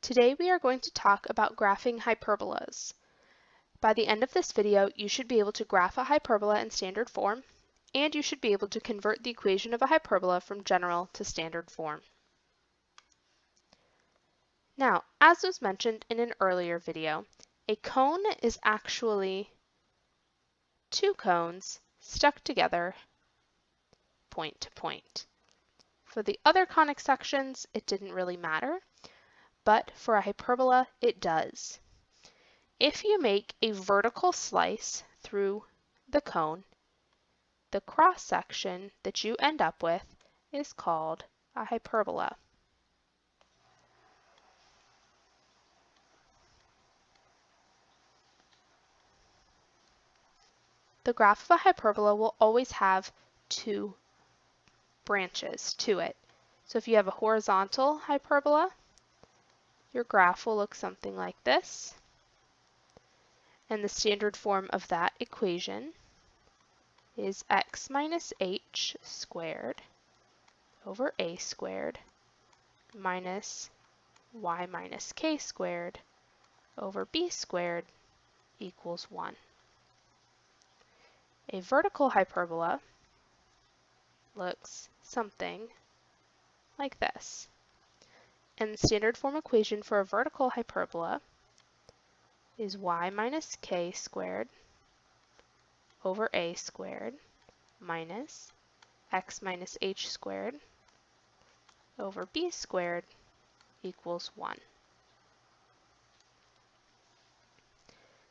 Today we are going to talk about graphing hyperbolas. By the end of this video, you should be able to graph a hyperbola in standard form, and you should be able to convert the equation of a hyperbola from general to standard form. Now, as was mentioned in an earlier video, a cone is actually two cones stuck together point to point. For the other conic sections, it didn't really matter, but for a hyperbola, it does. If you make a vertical slice through the cone, the cross section that you end up with is called a hyperbola. The graph of a hyperbola will always have two branches to it. So if you have a horizontal hyperbola, your graph will look something like this. And the standard form of that equation is x minus h squared over a squared minus y minus k squared over b squared equals 1. A vertical hyperbola looks something like this. And the standard form equation for a vertical hyperbola is y minus k squared over a squared minus x minus h squared over b squared equals 1.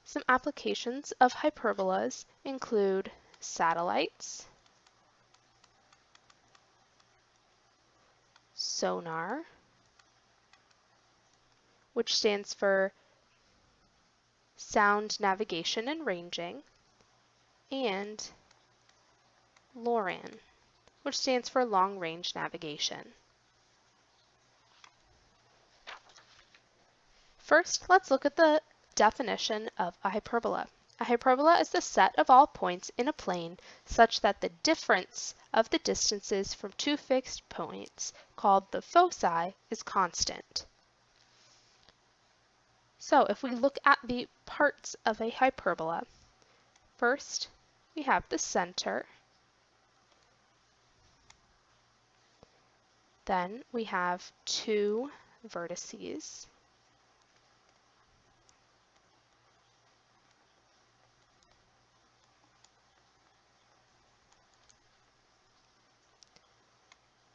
Some applications of hyperbolas include satellites, sonar, which stands for sound navigation and ranging, and LORAN, which stands for long range navigation. First, let's look at the definition of a hyperbola. A hyperbola is the set of all points in a plane such that the difference of the distances from two fixed points, called the foci, is constant. So if we look at the parts of a hyperbola, first we have the center, then we have two vertices,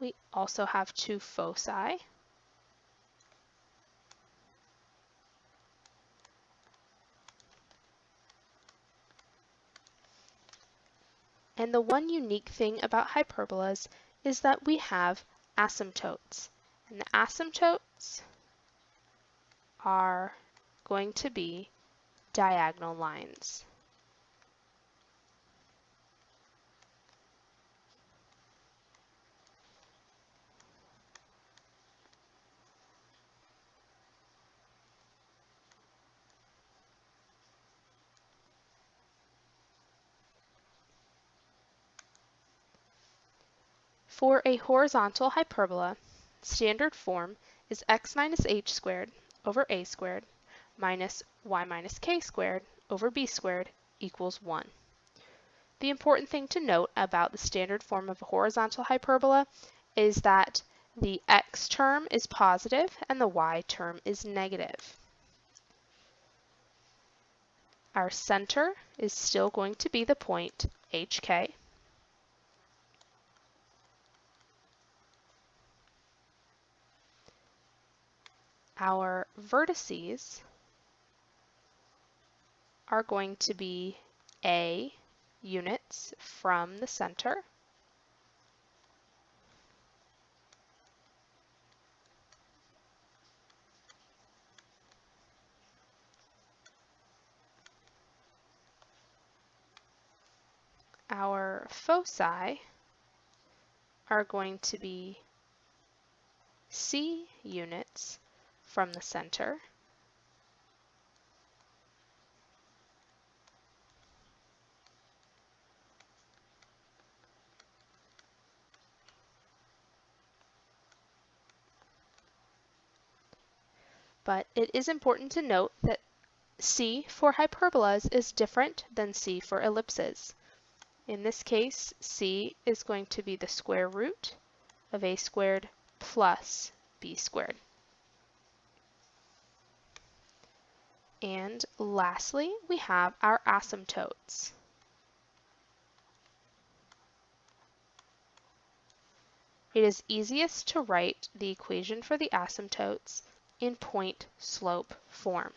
we also have two foci, and the one unique thing about hyperbolas is that we have asymptotes. And the asymptotes are going to be diagonal lines. For a horizontal hyperbola, standard form is x minus h squared over a squared minus y minus k squared over b squared equals 1. The important thing to note about the standard form of a horizontal hyperbola is that the x term is positive and the y term is negative. Our center is still going to be the point HK. Our vertices are going to be A units from the center, our foci are going to be C units from the center, But it is important to note that c for hyperbolas is different than c for ellipses. In this case, c is going to be the square root of a squared plus b squared. And lastly, we have our asymptotes. It is easiest to write the equation for the asymptotes in point-slope form.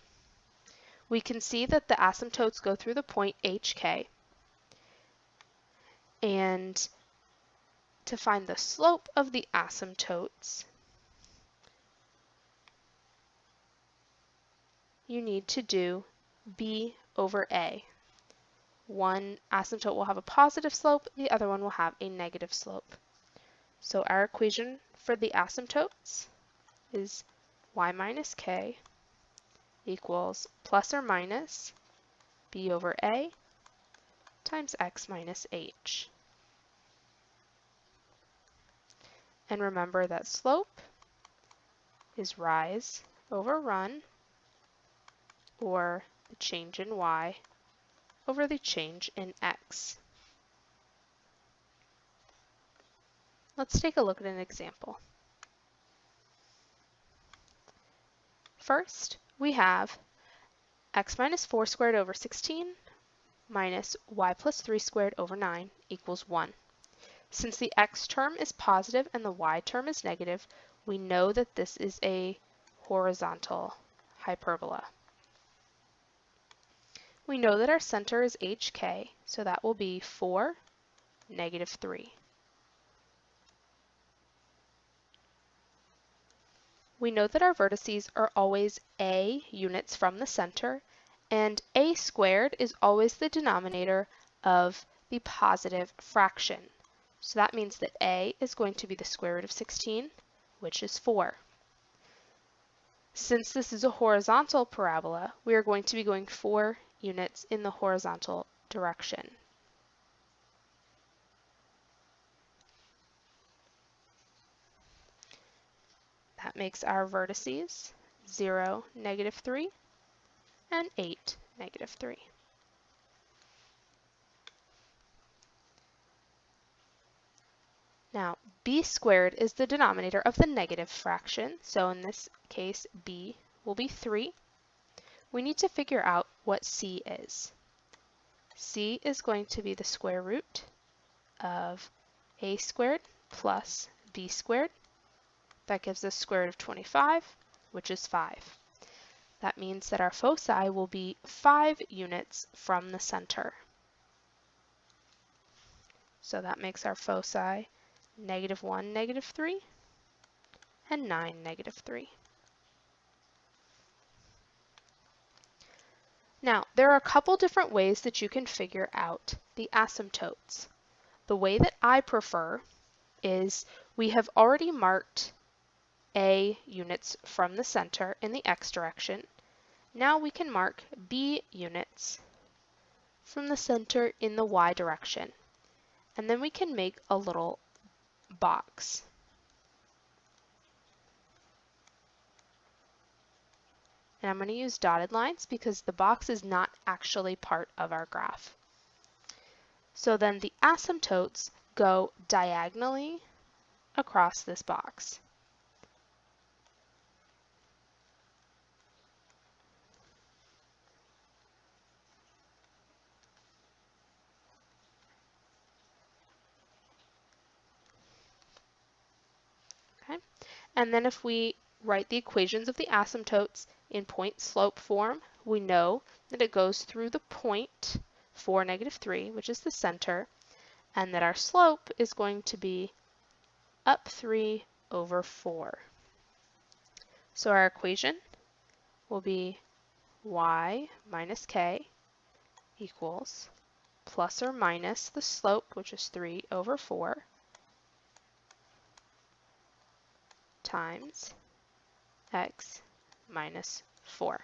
We can see that the asymptotes go through the point hk, and to find the slope of the asymptotes, you need to do b over a. One asymptote will have a positive slope, the other one will have a negative slope. So our equation for the asymptotes is y minus k equals plus or minus b over a times x minus h. And remember that slope is rise over run, or the change in y over the change in x. Let's take a look at an example. First, we have x minus 4 squared over 16 minus y plus 3 squared over 9 equals 1. Since the x term is positive and the y term is negative, we know that this is a horizontal hyperbola. We know that our center is hk, so that will be 4, negative 3. We know that our vertices are always a units from the center, and a squared is always the denominator of the positive fraction. So that means that a is going to be the square root of 16, which is 4. Since this is a horizontal parabola, we are going to be going 4 units in the horizontal direction. That makes our vertices 0, negative 3, and 8, negative 3. Now, b squared is the denominator of the negative fraction, so in this case, b will be 3. We need to figure out what c is. C is going to be the square root of a squared plus b squared. That gives us square root of 25, which is 5. That means that our foci will be 5 units from the center. So that makes our foci negative 1, negative 3, and 9, negative 3. Now, there are a couple different ways that you can figure out the asymptotes. The way that I prefer is we have already marked a units from the center in the x direction. Now we can mark b units from the center in the y direction. And then we can make a little box. And I'm going to use dotted lines because the box is not actually part of our graph. So then the asymptotes go diagonally across this box. Okay? And then if we write the equations of the asymptotes in point-slope form, we know that it goes through the point 4, negative 3, which is the center, and that our slope is going to be up 3 over 4. So our equation will be y minus k equals plus or minus the slope, which is 3 over 4, times x minus 4.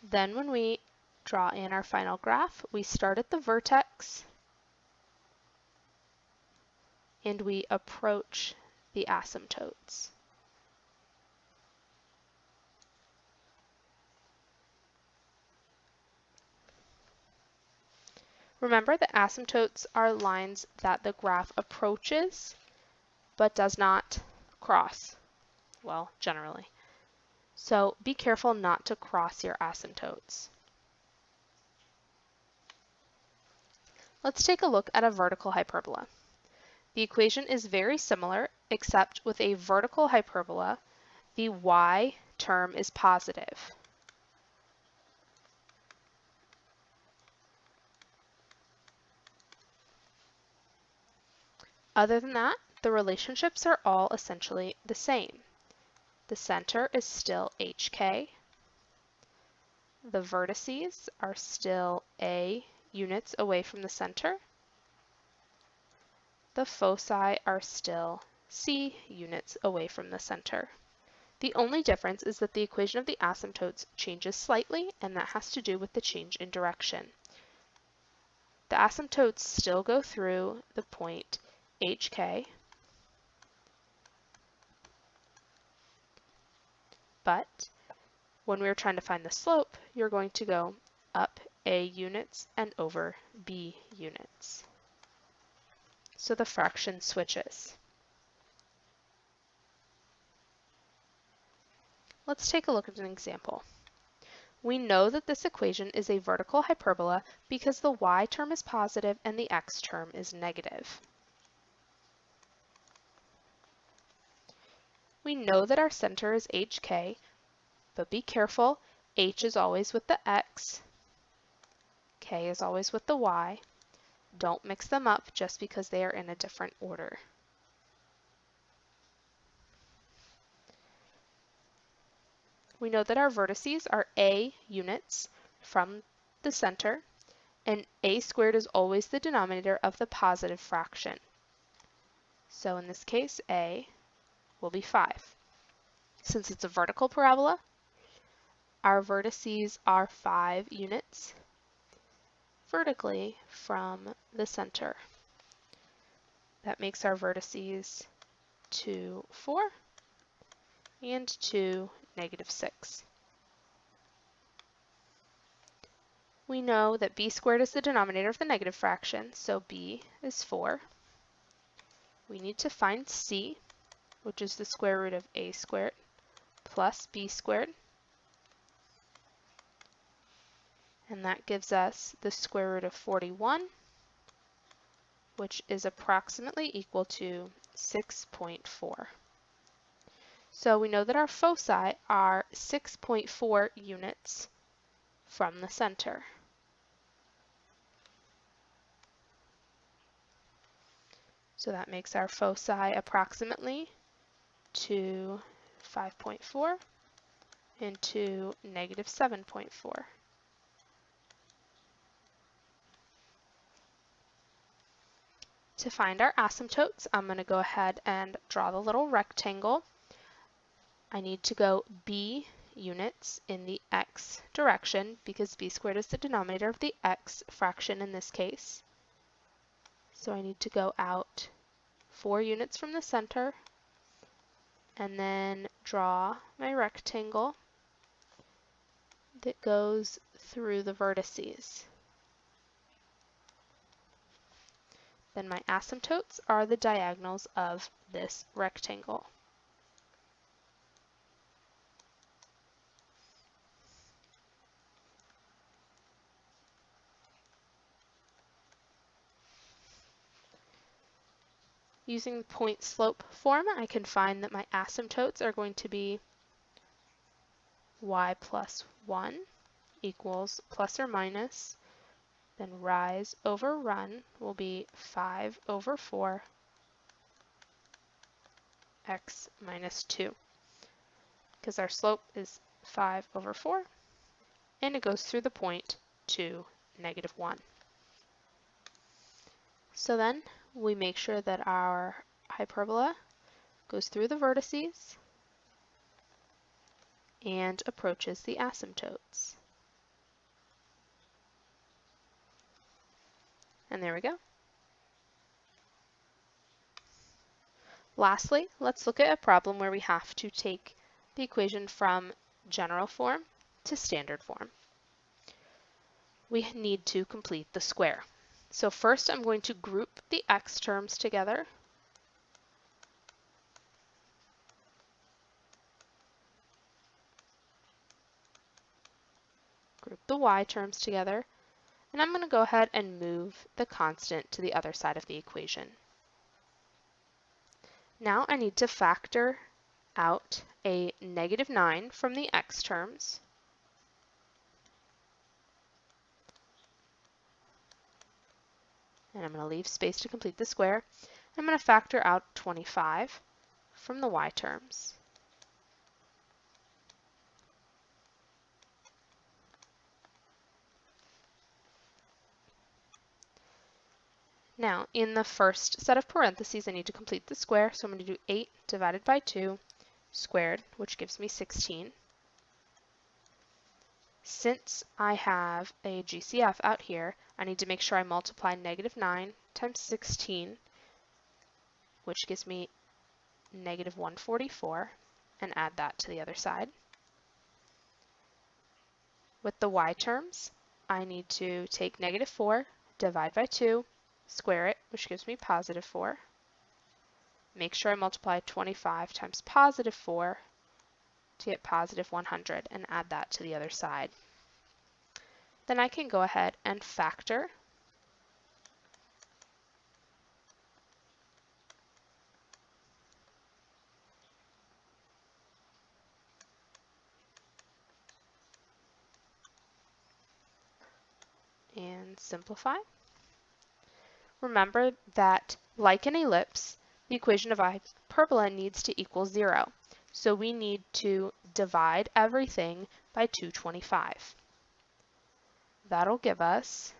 Then when we draw in our final graph, we start at the vertex and we approach the asymptotes. Remember that asymptotes are lines that the graph approaches but does not cross, well, generally. So be careful not to cross your asymptotes. Let's take a look at a vertical hyperbola. The equation is very similar, except with a vertical hyperbola, the y term is positive. Other than that, the relationships are all essentially the same. The center is still hk. The vertices are still a units away from the center. The foci are still c units away from the center. The only difference is that the equation of the asymptotes changes slightly, and that has to do with the change in direction. The asymptotes still go through the point hk, but when we're trying to find the slope, you're going to go up a units and over b units. So the fraction switches. Let's take a look at an example. We know that this equation is a vertical hyperbola because the y term is positive and the x term is negative. We know that our center is hk, but be careful, h is always with the x, k is always with the y. Don't mix them up just because they are in a different order. We know that our vertices are a units from the center, and a squared is always the denominator of the positive fraction. So in this case, a will be 5. Since it's a vertical parabola, our vertices are 5 units vertically from the center. That makes our vertices 2, 4, and 2, -6. We know that b squared is the denominator of the negative fraction, so b is 4. We need to find c, which is the square root of a squared plus b squared. And that gives us the square root of 41, which is approximately equal to 6.4. So we know that our foci are 6.4 units from the center. So that makes our foci approximately to 5.4 and to -7.4. To find our asymptotes, I'm going to go ahead and draw the little rectangle. I need to go b units in the x direction because b squared is the denominator of the x fraction in this case. So I need to go out 4 units from the center and then draw my rectangle that goes through the vertices. Then my asymptotes are the diagonals of this rectangle. Using the point slope form, I can find that my asymptotes are going to be y plus 1 equals plus or minus, then rise over run will be 5 over 4 x minus 2, because our slope is 5 over 4, and it goes through the point to -1. So then we make sure that our hyperbola goes through the vertices and approaches the asymptotes. And there we go. Lastly, let's look at a problem where we have to take the equation from general form to standard form. We need to complete the square. So first I'm going to group the x terms together. Group the y terms together. And I'm going to go ahead and move the constant to the other side of the equation. Now I need to factor out a -9 from the x terms. And I'm going to leave space to complete the square. I'm going to factor out 25 from the y terms. Now, in the first set of parentheses, I need to complete the square, so I'm going to do 8 divided by 2 squared, which gives me 16. Since I have a GCF out here, I need to make sure I multiply -9 times 16, which gives me -144, and add that to the other side. With the y terms, I need to take -4, divide by 2, square it, which gives me +4. Make sure I multiply 25 times +4 to get +100 and add that to the other side. Then I can go ahead and factor and simplify. Remember that, like an ellipse, the equation of hyperbola needs to equal 0. So we need to divide everything by 225. That'll give us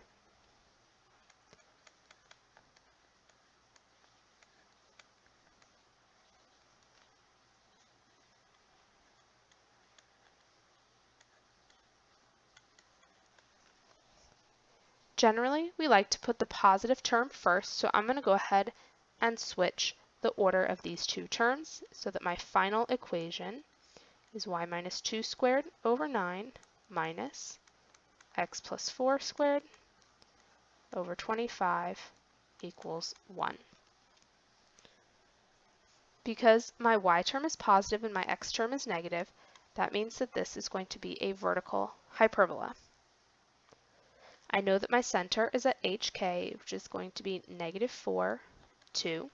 generally, we like to put the positive term first, so I'm going to go ahead and switch the order of these two terms so that my final equation is y minus 2 squared over 9 minus x plus 4 squared over 25 equals 1. Because my y term is positive and my x term is negative, that means that this is going to be a vertical hyperbola. I know that my center is at HK, which is going to be -4, 2.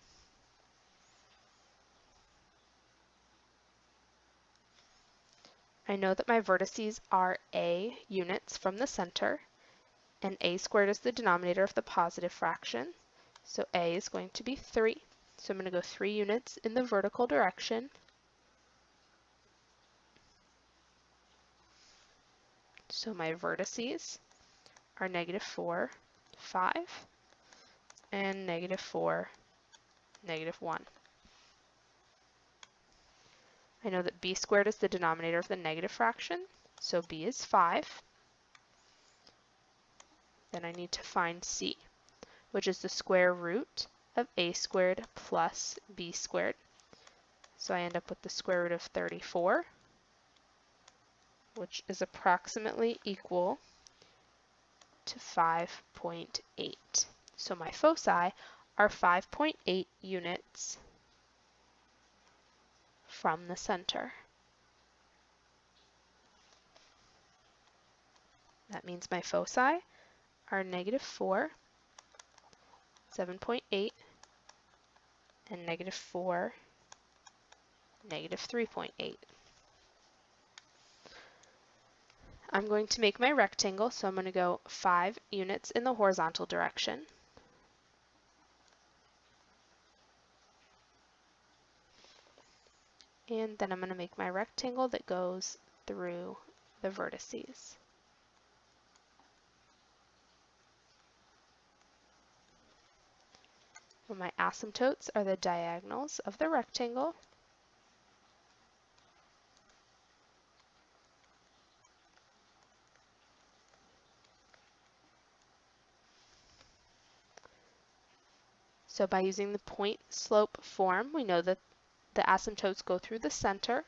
I know that my vertices are a units from the center, and a squared is the denominator of the positive fraction. So a is going to be 3. So I'm going to go 3 units in the vertical direction. So my vertices are -4, 5, and -4, -1. I know that b squared is the denominator of the negative fraction, so b is 5. Then I need to find c, which is the square root of a squared plus b squared. So I end up with the square root of 34, which is approximately equal to 5.8. So my foci are 5.8 units from the center. That means my foci are -4, 7.8, and -4, -3.8. I'm going to make my rectangle, so I'm going to go 5 units in the horizontal direction. And then I'm going to make my rectangle that goes through the vertices. Well, my asymptotes are the diagonals of the rectangle. So by using the point slope form, we know that the asymptotes go through the center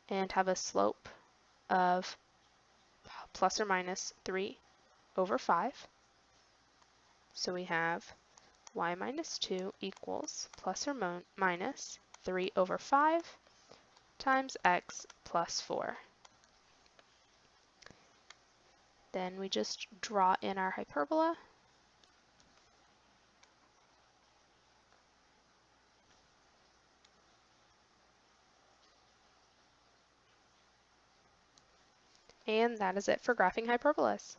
and have a slope of ±3/5. So we have y minus 2 equals plus or minus 3 over 5 times x plus 4. Then we just draw in our hyperbola. And that is it for graphing hyperbolas.